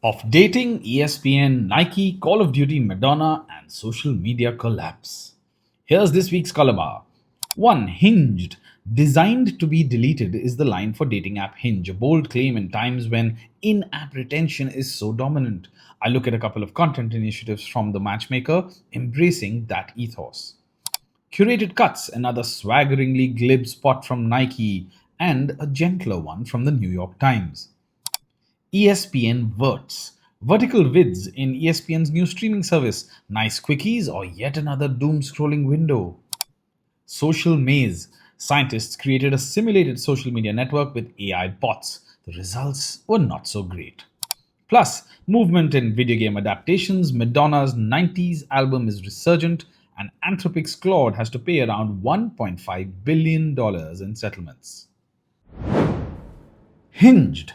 Of dating, ESPN, Nike, Call of Duty, Madonna, and social media collapse. Here's this week's color bar. 1. Hinged. Designed to be deleted is the line for dating app Hinge, a bold claim in times when in app retention is so dominant. I look at a couple of content initiatives from the matchmaker embracing that ethos. Curated cuts, another swaggeringly glib spot from Nike, and a gentler one from the New York Times. ESPN Verts. Vertical vids in ESPN's new streaming service. Nice quickies or yet another doom scrolling window. Social maze. Scientists created a simulated social media network with AI bots. The results were not so great. Plus, movement in video game adaptations. Madonna's 90s album is resurgent, and Anthropic's Claude has to pay around $1.5 billion in settlements. Hinged.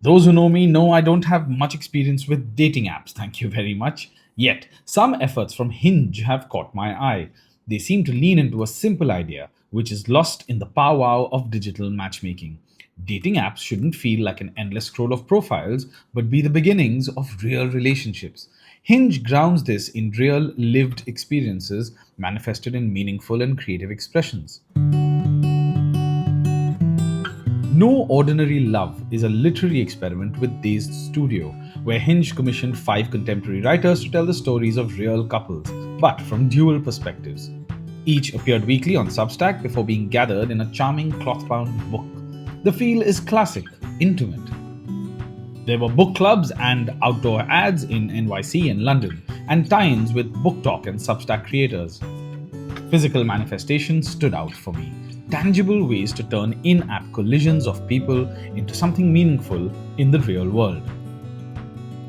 Those who know me know I don't have much experience with dating apps, thank you very much. Yet, some efforts from Hinge have caught my eye. They seem to lean into a simple idea, which is lost in the powwow of digital matchmaking. Dating apps shouldn't feel like an endless scroll of profiles, but be the beginnings of real relationships. Hinge grounds this in real lived experiences manifested in meaningful and creative expressions. No Ordinary Love is a literary experiment with Dazed Studio, where Hinge commissioned 5 contemporary writers to tell the stories of real couples, but from dual perspectives. Each appeared weekly on Substack before being gathered in a charming cloth-bound book. The feel is classic, intimate. There were book clubs and outdoor ads in NYC and London, and tie-ins with Book Talk and Substack creators. Physical manifestations stood out for me. Tangible ways to turn in-app collisions of people into something meaningful in the real world.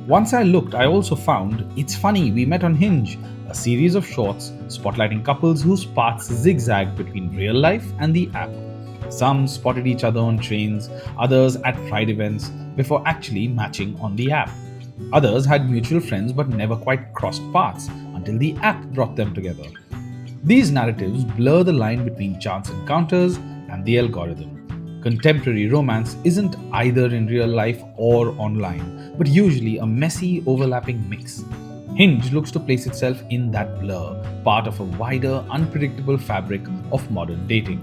Once I looked, I also found It's Funny We Met on Hinge, a series of shorts spotlighting couples whose paths zigzagged between real life and the app. Some spotted each other on trains, others at pride events before actually matching on the app. Others had mutual friends but never quite crossed paths until the app brought them together. These narratives blur the line between chance encounters and the algorithm. Contemporary romance isn't either in real life or online, but usually a messy, overlapping mix. Hinge looks to place itself in that blur, part of a wider, unpredictable fabric of modern dating.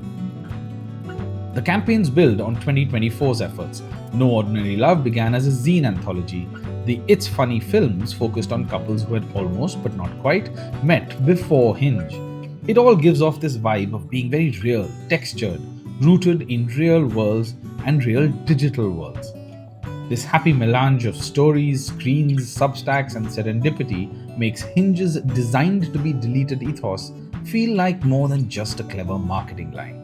The campaigns build on 2024's efforts. No Ordinary Love began as a zine anthology. The It's Funny films focused on couples who had almost, but not quite, met before Hinge. It all gives off this vibe of being very real, textured, rooted in real worlds and real digital worlds. This happy melange of stories, screens, substacks, and serendipity makes Hinge's designed to be deleted ethos feel like more than just a clever marketing line.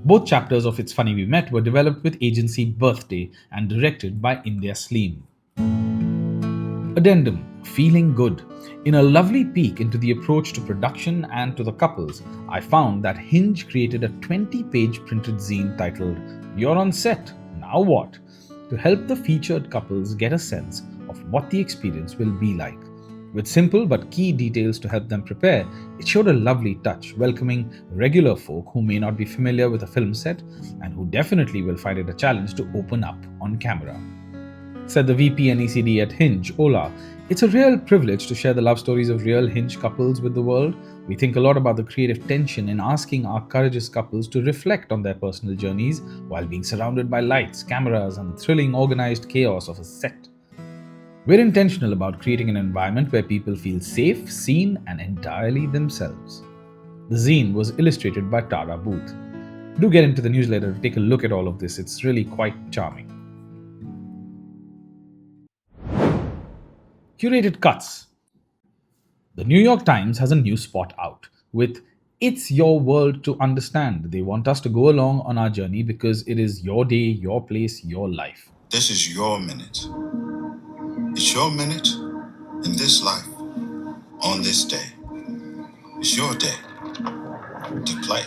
Both chapters of It's Funny We Met were developed with agency Birthday and directed by India Sleem. Addendum. Feeling good. In a lovely peek into the approach to production and to the couples, I found that Hinge created a 20-page printed zine titled You're on Set, Now What? To help the featured couples get a sense of what the experience will be like. With simple but key details to help them prepare, it showed a lovely touch, welcoming regular folk who may not be familiar with a film set and who definitely will find it a challenge to open up on camera. Said the VP and ECD at Hinge, Ola, it's a real privilege to share the love stories of real Hinge couples with the world. We think a lot about the creative tension in asking our courageous couples to reflect on their personal journeys while being surrounded by lights, cameras, and the thrilling organized chaos of a set. We're intentional about creating an environment where people feel safe, seen, and entirely themselves. The zine was illustrated by Tara Booth. Do get into the newsletter to take a look at all of this, it's really quite charming. Curated cuts. The New York Times has a new spot out with It's Your World to Understand. They want us to go along on our journey because it is your day, your place, your life. This is your minute. It's your minute in this life, on this day. It's your day to play.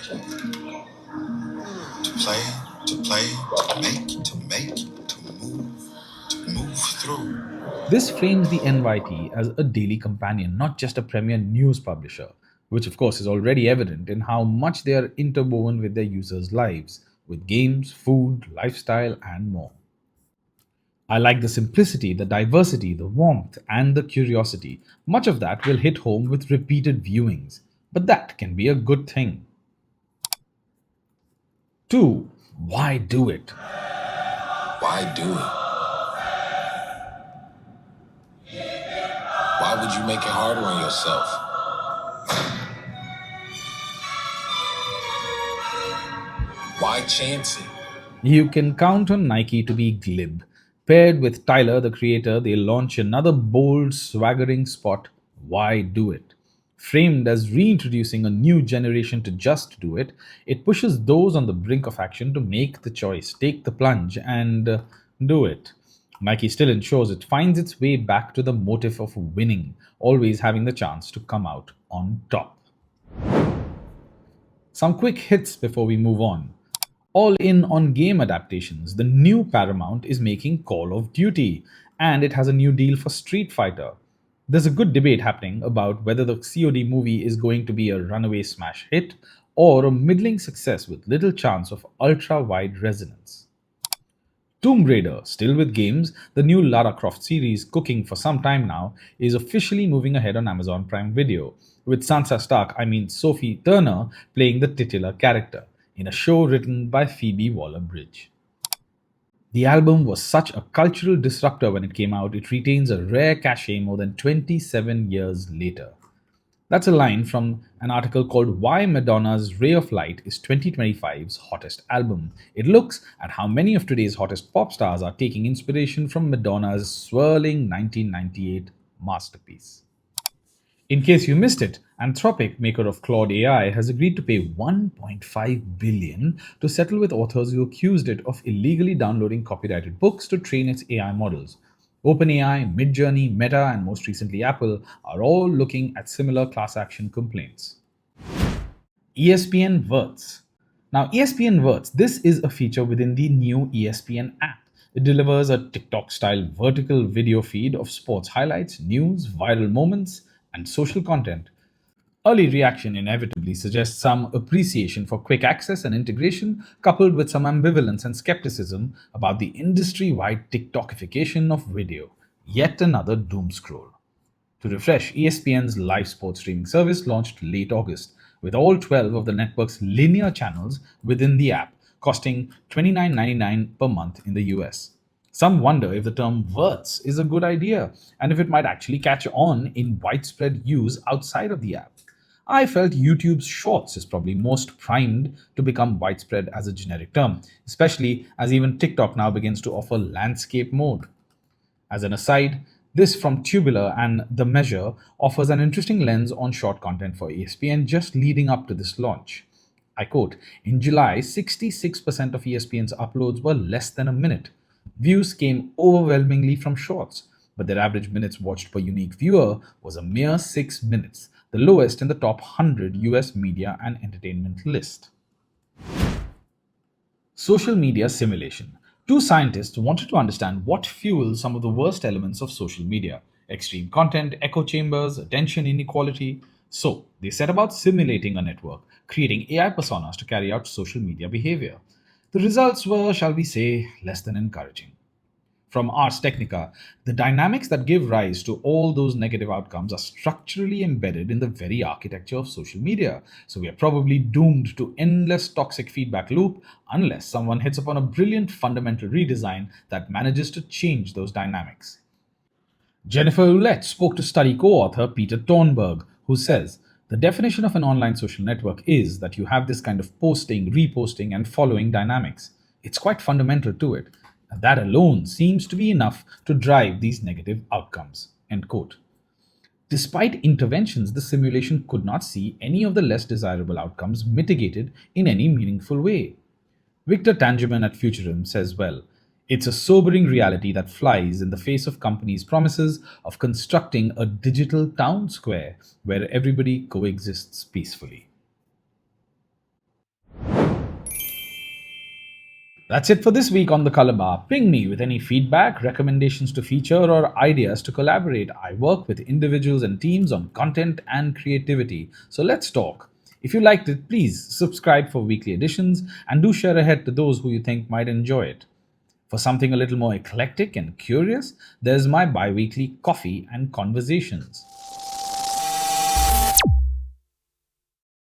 To play, to play, to make, to move through. This frames the NYT as a daily companion, not just a premier news publisher, which of course is already evident in how much they are interwoven with their users' lives, with games, food, lifestyle, and more. I like the simplicity, the diversity, the warmth, and the curiosity. Much of that will hit home with repeated viewings, but that can be a good thing. 2. Why do it? Why do it? Why would you make it harder on yourself? Why chance it? You can count on Nike to be glib. Paired with Tyler, the creator, they launch another bold, swaggering spot. Why do it? Framed as reintroducing a new generation to just do it, it pushes those on the brink of action to make the choice, take the plunge, and do it. Nike still ensures it finds its way back to the motive of winning, always having the chance to come out on top. Some quick hits before we move on. All in on game adaptations. The new Paramount is making Call of Duty, and it has a new deal for Street Fighter. There's a good debate happening about whether the COD movie is going to be a runaway smash hit or a middling success with little chance of ultra wide resonance. Tomb Raider, still with games, the new Lara Croft series, cooking for some time now, is officially moving ahead on Amazon Prime Video, with Sansa Stark, I mean Sophie Turner, playing the titular character, in a show written by Phoebe Waller Bridge. The album was such a cultural disruptor when it came out, it retains a rare cachet more than 27 years later. That's a line from an article called Why Madonna's Ray of Light is 2025's hottest album. It looks at how many of today's hottest pop stars are taking inspiration from Madonna's swirling 1998 masterpiece. In case you missed it, Anthropic, maker of Claude AI, has agreed to pay 1.5 billion to settle with authors who accused it of illegally downloading copyrighted books to train its AI models. OpenAI, Midjourney, Meta, and most recently Apple are all looking at similar class action complaints. ESPN Verts. Now, ESPN Verts, this is a feature within the new ESPN app. It delivers a TikTok style vertical video feed of sports highlights, news, viral moments, and social content. Early reaction inevitably suggests some appreciation for quick access and integration, coupled with some ambivalence and skepticism about the industry wide TikTokification of video. Yet another doom scroll. To refresh, ESPN's live sports streaming service launched late August, with all 12 of the network's linear channels within the app, costing $29.99 per month in the US. Some wonder if the term verts is a good idea and if it might actually catch on in widespread use outside of the app. I felt YouTube's Shorts is probably most primed to become widespread as a generic term, especially as even TikTok now begins to offer landscape mode. As an aside, this from Tubular and The Measure offers an interesting lens on short content for ESPN just leading up to this launch. I quote, in July, 66% of ESPN's uploads were less than a minute. Views came overwhelmingly from shorts, but their average minutes watched per unique viewer was a mere 6 minutes, the lowest in the top 100 US media and entertainment list. Social media simulation. Two scientists wanted to understand what fuels some of the worst elements of social media: extreme content, echo chambers, attention inequality. So, they set about simulating a network, creating AI personas to carry out social media behavior. The results were, shall we say, less than encouraging. From Ars Technica, the dynamics that give rise to all those negative outcomes are structurally embedded in the very architecture of social media. So we are probably doomed to endless toxic feedback loop unless someone hits upon a brilliant fundamental redesign that manages to change those dynamics. Jennifer Roulette spoke to study co-author Peter Thornburg, who says, the definition of an online social network is that you have this kind of posting, reposting, and following dynamics. It's quite fundamental to it. And that alone seems to be enough to drive these negative outcomes. End quote. Despite interventions, the simulation could not see any of the less desirable outcomes mitigated in any meaningful way. Victor Tangeman at Futurum says, well, it's a sobering reality that flies in the face of companies' promises of constructing a digital town square where everybody coexists peacefully. That's it for this week on the Color Bar. Ping me with any feedback, recommendations to feature, or ideas to collaborate. I work with individuals and teams on content and creativity. So let's talk. If you liked it, please subscribe for weekly editions and do share ahead to those who you think might enjoy it. For something a little more eclectic and curious, there's my bi weekly coffee and conversations.